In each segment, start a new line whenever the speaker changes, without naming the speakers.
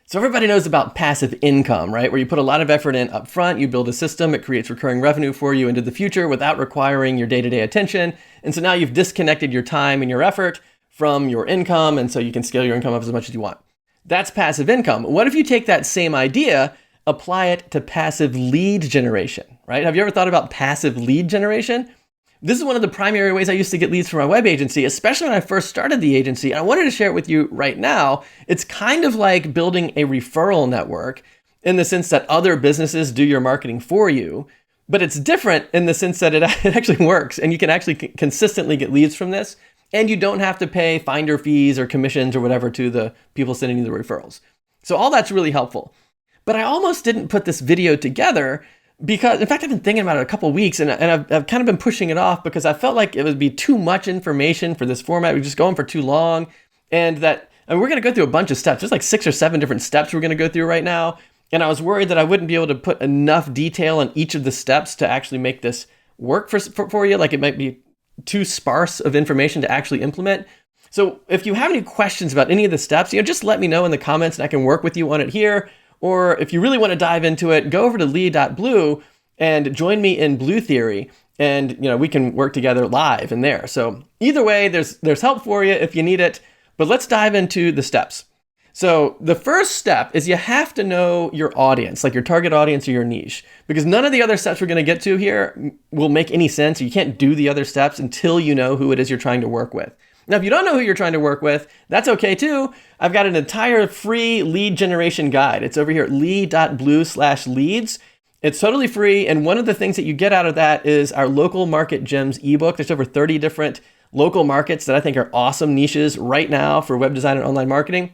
So everybody knows about passive income, right? Where you put a lot of effort in up front, you build a system, it creates recurring revenue for you into the future without requiring your day-to-day attention. And so now you've disconnected your time and your effort from your income, and so you can scale your income up as much as you want. That's passive income. What if you take that same idea, apply it to passive lead generation, right? Have you ever thought about passive lead generation? This is one of the primary ways I used to get leads for my web agency, especially when I first started the agency. And I wanted to share it with you right now. It's kind of like building a referral network in the sense that other businesses do your marketing for you, but it's different in the sense that it actually works and you can actually consistently get leads from this, and you don't have to pay finder fees or commissions or whatever to the people sending you the referrals. So all that's really helpful. But I almost didn't put this video together because, in fact, I've been thinking about it a couple of weeks and I've kind of been pushing it off because I felt like it would be too much information for this format. We're just going for too long. And we're going to go through a bunch of steps. There's like 6 or 7 different steps we're going to go through right now. And I was worried that I wouldn't be able to put enough detail on each of the steps to actually make this work for you. Like it might be too sparse of information to actually implement. So if you have any questions about any of the steps, just let me know in the comments and I can work with you on it here. Or if you really want to dive into it, go over to lee.blue and join me in Blue Theory. And we can work together live in there. So either way, there's help for you if you need it. But let's dive into the steps. So the first step is you have to know your audience, like your target audience or your niche, because none of the other steps we're going to get to here will make any sense. You can't do the other steps until you know who it is you're trying to work with. Now, if you don't know who you're trying to work with, that's okay too. I've got an entire free lead generation guide. It's over here at lee.blue/leads. It's totally free. And one of the things that you get out of that is our local market gems ebook. There's over 30 different local markets that I think are awesome niches right now for web design and online marketing.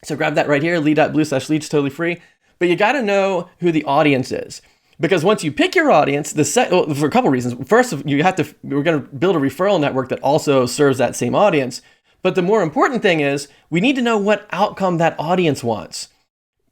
So grab that right here, lee.blue/leads, totally free. But you got to know who the audience is. Because once you pick your audience, for a couple reasons. First, we're going to build a referral network that also serves that same audience. But the more important thing is we need to know what outcome that audience wants.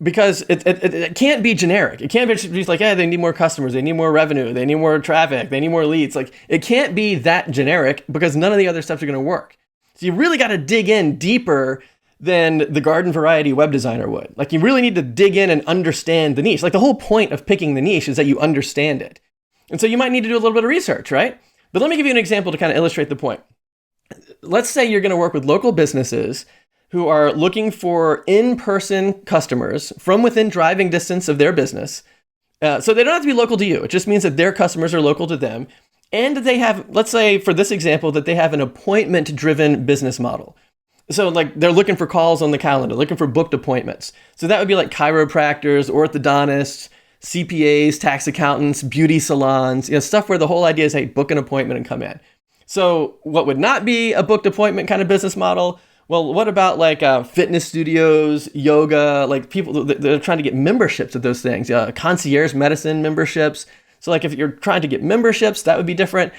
Because it can't be generic. It can't be just like, hey, they need more customers, they need more revenue, they need more traffic, they need more leads. Like it can't be that generic because none of the other steps are going to work. So you really got to dig in deeper than the garden variety web designer would. Like you really need to dig in and understand the niche. Like the whole point of picking the niche is that you understand it. And so you might need to do a little bit of research, right? But let me give you an example to kind of illustrate the point. Let's say you're going to work with local businesses who are looking for in-person customers from within driving distance of their business. So they don't have to be local to you. It just means that their customers are local to them. And they have, let's say for this example, that they have an appointment-driven business model. So like they're looking for calls on the calendar, looking for booked appointments. So that would be like chiropractors, orthodontists, CPAs, tax accountants, beauty salons, stuff where the whole idea is, hey, book an appointment and come in. So what would not be a booked appointment kind of business model? Well, what about like fitness studios, yoga, like people that are trying to get memberships of those things, concierge medicine memberships. So like if you're trying to get memberships, that would be different.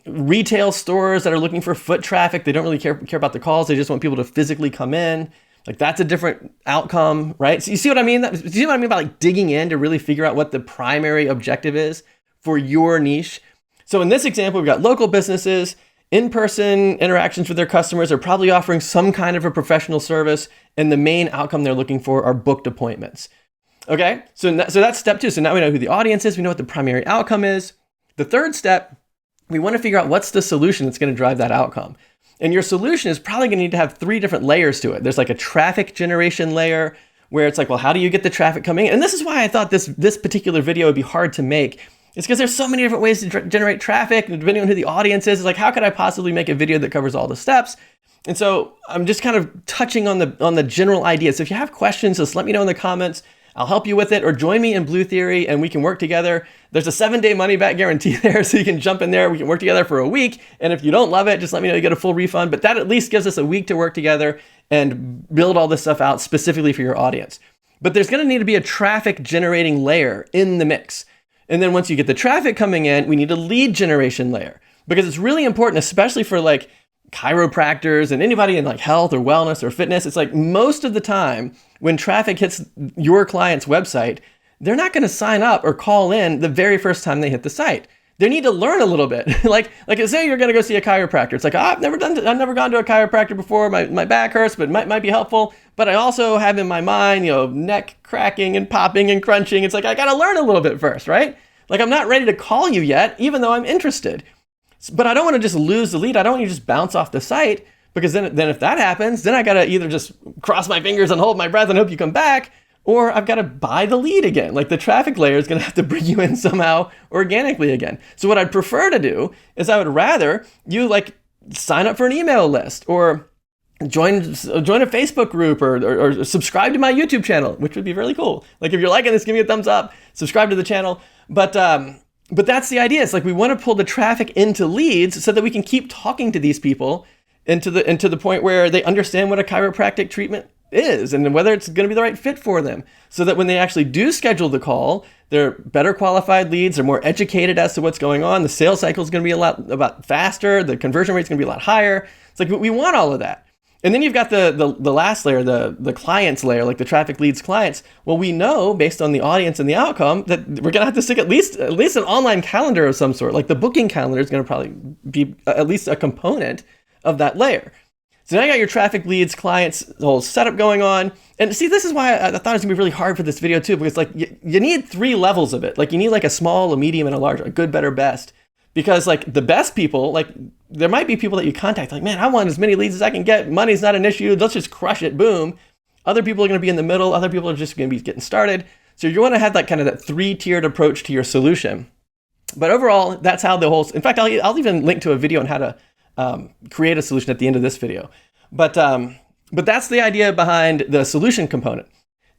Retail stores that are looking for foot traffic, they don't really care about the calls. They just want people to physically come in. Like that's a different outcome, right? So you see what I mean? Do you see what I mean by like digging in to really figure out what the primary objective is for your niche? So in this example, we've got local businesses, in-person interactions with their customers are probably offering some kind of a professional service, and the main outcome they're looking for are booked appointments. Okay, so that's step 2. So now we know who the audience is. We know what the primary outcome is. The third step, we want to figure out what's the solution that's going to drive that outcome. And your solution is probably going to need to have 3 different layers to it. There's like a traffic generation layer where it's like, well, how do you get the traffic coming in? And this is why I thought this particular video would be hard to make. It's because there's so many different ways to generate traffic, and depending on who the audience is, it's like, how could I possibly make a video that covers all the steps? And so I'm just kind of touching on the general idea. So if you have questions, just let me know in the comments. I'll help you with it, or join me in Blue Theory and we can work together. There's a 7-day money back guarantee there, so you can jump in there. We can work together for a week. And if you don't love it, just let me know you get a full refund. But that at least gives us a week to work together and build all this stuff out specifically for your audience. But there's going to need to be a traffic generating layer in the mix. And then once you get the traffic coming in, we need a lead generation layer, because it's really important, especially for like chiropractors and anybody in like health or wellness or fitness. It's like most of the time when traffic hits your client's website, they're not going to sign up or call in the very first time they hit the site. they need to learn a little bit. like say you're going to go see a chiropractor. It's like, I've never gone to a chiropractor before. My back hurts, but might be helpful. But I also have in my mind, neck cracking and popping and crunching. It's like, I got to learn a little bit first, right? Like, I'm not ready to call you yet, even though I'm interested. But I don't want to just lose the lead. I don't want you to just bounce off the site, because then if that happens, then I got to either just cross my fingers and hold my breath and hope you come back, or I've got to buy the lead again. Like, the traffic layer is going to have to bring you in somehow organically again. So what I'd prefer to do is I would rather you sign up for an email list, or join a Facebook group, or subscribe to my YouTube channel, which would be really cool. Like, if you're liking this, give me a thumbs up, subscribe to the channel. But that's the idea. It's like, we want to pull the traffic into leads so that we can keep talking to these people into the point where they understand what a chiropractic treatment is and whether it's going to be the right fit for them, so that when they actually do schedule the call, they're better qualified leads, they're more educated as to what's going on, the sales cycle is going to be a lot faster, the conversion rate is going to be a lot higher. It's like, we want all of that. And then you've got the last layer, the clients layer, like the traffic leads clients. Well, we know based on the audience and the outcome that we're going to have to stick at least an online calendar of some sort. Like, the booking calendar is going to probably be at least a component of that layer. So now you got your traffic leads clients, the whole setup going on. And see, this is why I thought it was gonna be really hard for this video too, because like you need 3 levels of it. Like, you need like a small, a medium, and a large, a good, better, best. Because like the best people, like there might be people that you contact, like, man, I want as many leads as I can get. Money's not an issue. Let's just crush it. Boom. Other people are going to be in the middle. Other people are just going to be getting started. So you want to have that 3-tiered approach to your solution. But overall, that's how the whole, in fact, I'll even link to a video on how to create a solution at the end of this video. But that's the idea behind the solution component.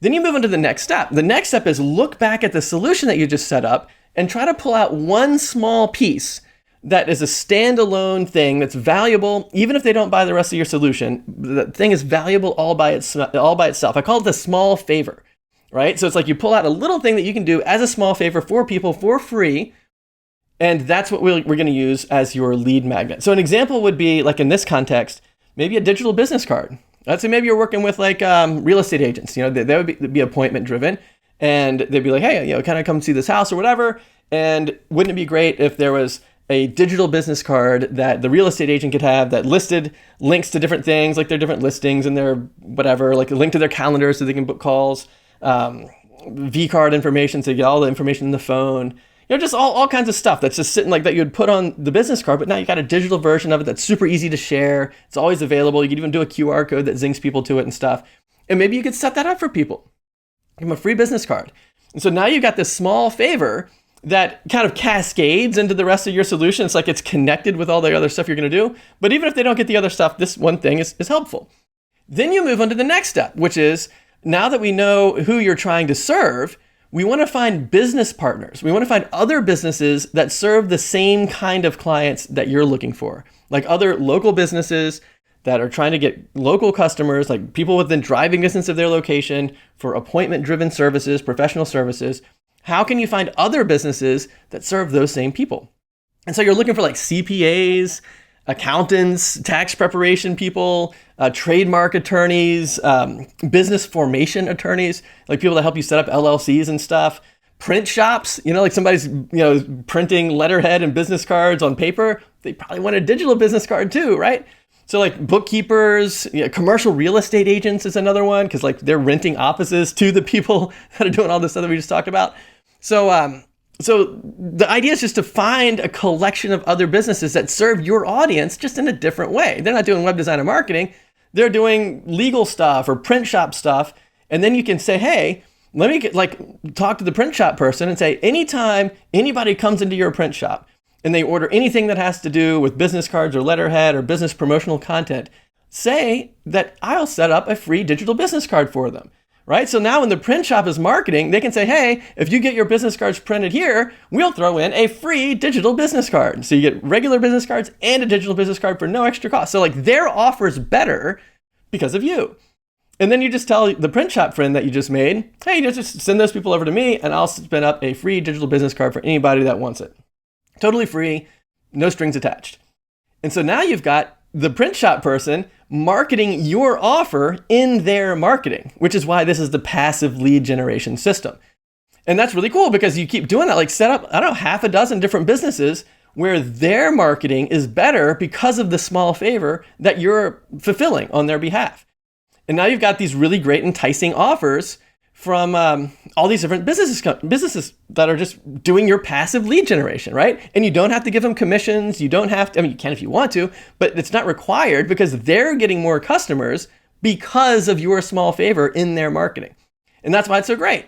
Then you move into the next step. The next step is look back at the solution that you just set up and try to pull out one small piece that is a standalone thing that's valuable, even if they don't buy the rest of your solution. The thing is valuable all by itself. I call it the small favor, right? So it's like you pull out a little thing that you can do as a small favor for people for free, and that's what we're going to use as your lead magnet. So an example would be, like in this context, maybe a digital business card. Let's say maybe you're working with like real estate agents. They would be appointment driven, and they'd be like, hey, can I come see this house or whatever? And wouldn't it be great if there was a digital business card that the real estate agent could have that listed links to different things, like their different listings and their whatever, like a link to their calendar so they can book calls, V-card information so you get all the information in the phone, just all kinds of stuff that's just sitting like that you would put on the business card, but now you got a digital version of it that's super easy to share. It's always available. You can even do a QR code that zings people to it and stuff. And maybe you could set that up for people. Give them a free business card. And so now you've got this small favor that kind of cascades into the rest of your solution. It's like it's connected with all the other stuff you're going to do. But even if they don't get the other stuff, this one thing is helpful. Then you move on to the next step, which is, now that we know who you're trying to serve, we want to find business partners. We want to find other businesses that serve the same kind of clients that you're looking for, like other local businesses that are trying to get local customers, like people within driving distance of their location for appointment-driven services, professional services. How can you find other businesses that serve those same people? And so you're looking for like CPAs, accountants, tax preparation people, trademark attorneys, business formation attorneys, like people that help you set up LLCs and stuff, print shops, like somebody's, printing letterhead and business cards on paper. They probably want a digital business card too, right? So like bookkeepers, commercial real estate agents is another one, because like they're renting offices to the people that are doing all this stuff that we just talked about. So the idea is just to find a collection of other businesses that serve your audience just in a different way. They're not doing web design and marketing. They're doing legal stuff or print shop stuff. And then you can say, hey, let me talk to the print shop person and say, anytime anybody comes into your print shop and they order anything that has to do with business cards or letterhead or business promotional content, say that I'll set up a free digital business card for them. Right? So now when the print shop is marketing, they can say, hey, if you get your business cards printed here, we'll throw in a free digital business card. So you get regular business cards and a digital business card for no extra cost. So like their offer's better because of you. And then you just tell the print shop friend that you just made, hey, just send those people over to me and I'll spin up a free digital business card for anybody that wants it. Totally free, no strings attached. And so now you've got the print shop person marketing your offer in their marketing, which is why this is the passive lead generation system. And that's really cool because you keep doing that, like set up, I don't know, half a dozen different businesses where their marketing is better because of the small favor that you're fulfilling on their behalf. And now you've got these really great enticing offers from all these different businesses that are just doing your passive lead generation, right? And you don't have to give them commissions. You don't have to, I mean, you can if you want to, but it's not required because they're getting more customers because of your small favor in their marketing. And that's why it's so great.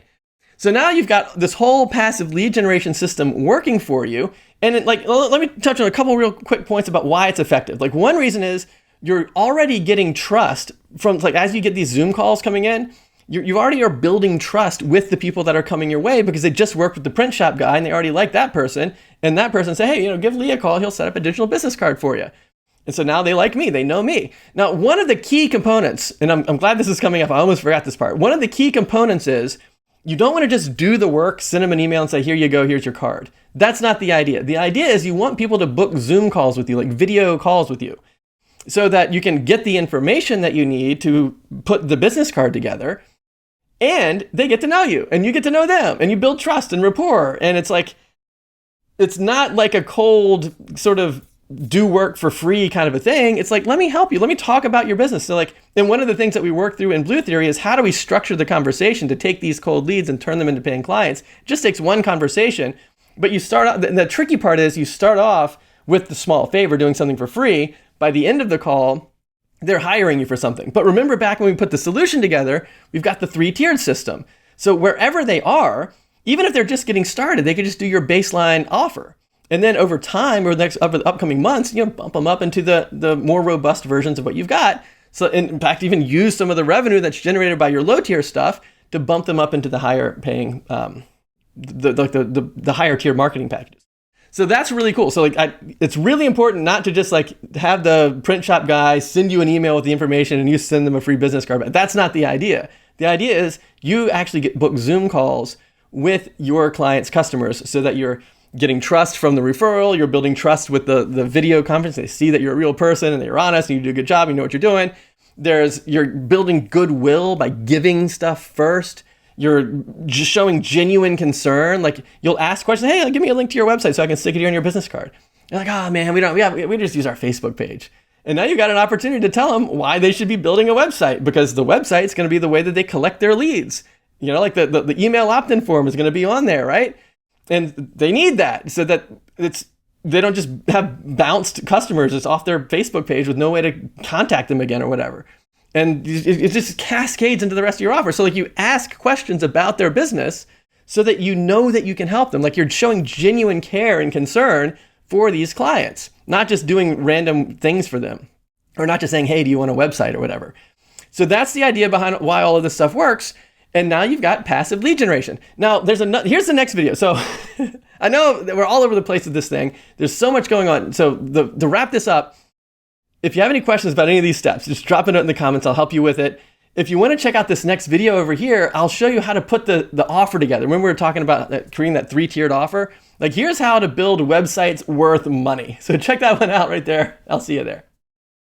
So now you've got this whole passive lead generation system working for you. And let me touch on a couple real quick points about why it's effective. Like one reason is you're already getting trust from, like, as you get these Zoom calls coming in, you already are building trust with the people that are coming your way because they just worked with the print shop guy and they already like that person. And that person say, hey, give Lee a call. He'll set up a digital business card for you. And so now they like me, they know me. Now, one of the key components, and I'm glad this is coming up, I almost forgot this part. One of the key components is you don't want to just do the work, send them an email and say, here you go, here's your card. That's not the idea. The idea is you want people to book Zoom calls with you, like video calls with you, so that you can get the information that you need to put the business card together, and they get to know you, and you get to know them, and you build trust and rapport. And it's not like a cold sort of do work for free kind of a thing. It's like, let me help you. Let me talk about your business. So and one of the things that we work through in Blue Theory is how do we structure the conversation to take these cold leads and turn them into paying clients? It just takes one conversation, but you start out, the tricky part is you start off with the small favor, doing something for free. By the end of the call, they're hiring you for something. But remember back when we put the solution together, we've got the 3-tiered system. So wherever they are, even if they're just getting started, they could just do your baseline offer. And then over time, over the upcoming months, bump them up into the more robust versions of what you've got. So in fact, even use some of the revenue that's generated by your low tier stuff to bump them up into the higher paying, the higher tier marketing packages. So that's really cool. So it's really important not to just have the print shop guy send you an email with the information and you send them a free business card. But that's not the idea. The idea is you actually book Zoom calls with your clients' customers so that you're getting trust from the referral, you're building trust with the video conference. They see that you're a real person and that you're honest and you do a good job, you know what you're doing. You're building goodwill by giving stuff first. You're just showing genuine concern. Like you'll ask questions, hey, give me a link to your website so I can stick it here on your business card. You're like, oh man, we just use our Facebook page. And now you've got an opportunity to tell them why they should be building a website, because the website's going to be the way that they collect their leads. Like the email opt-in form is going to be on there, right? And they need that so that they don't just have bounced customers just off their Facebook page with no way to contact them again or whatever. And it just cascades into the rest of your offer. So you ask questions about their business so that you know that you can help them. Like you're showing genuine care and concern for these clients, not just doing random things for them or not just saying, hey, do you want a website or whatever. So that's the idea behind why all of this stuff works. And now you've got passive lead generation. Now here's the next video. So I know that we're all over the place with this thing. There's so much going on. So to wrap this up, if you have any questions about any of these steps, just drop a note in the comments. I'll help you with it. If you want to check out this next video over here, I'll show you how to put the offer together. Remember we were talking about creating that 3-tiered offer? Here's how to build websites worth money. So check that one out right there. I'll see you there.